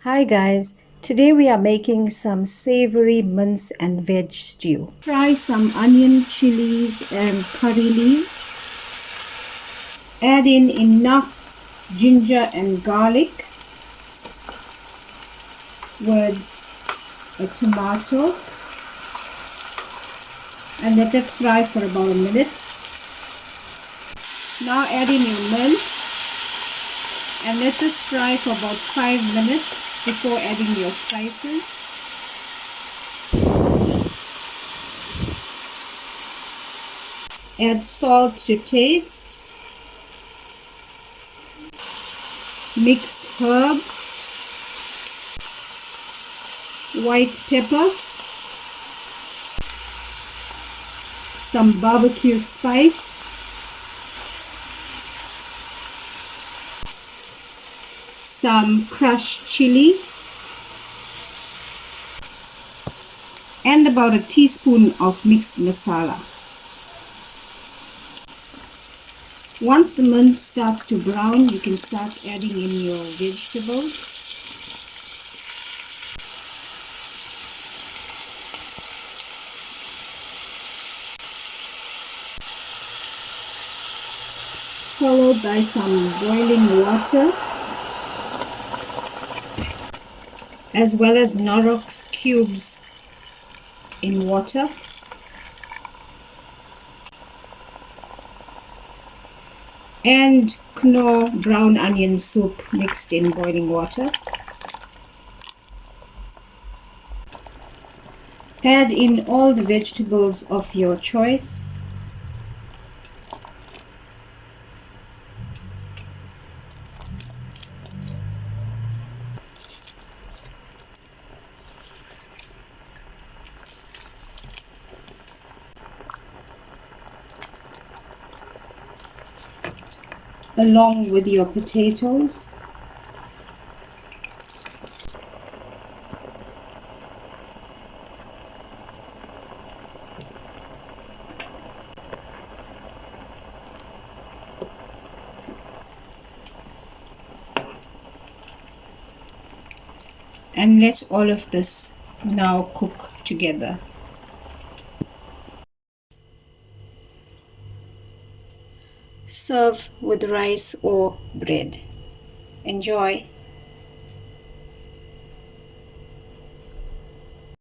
Hi guys, today we are making some savory mince and veg stew. Fry some onion, chilies and curry leaves. Add in enough ginger and garlic with a tomato and let it fry for about a minute. Now add in your mince and let this fry for about 5 minutes before adding your spices. Add salt to taste, mixed herb, white pepper, some barbecue spice, some crushed chili, and about a teaspoon of mixed masala. Once the mince starts to brown, you can start adding in your vegetables. Followed by some boiling water, as well as Knorrox cubes in water. And Knorr brown onion soup mixed in boiling water. Add in all the vegetables of your choice. Along with your potatoes. And let all of this now cook together. Serve with rice or bread. Enjoy.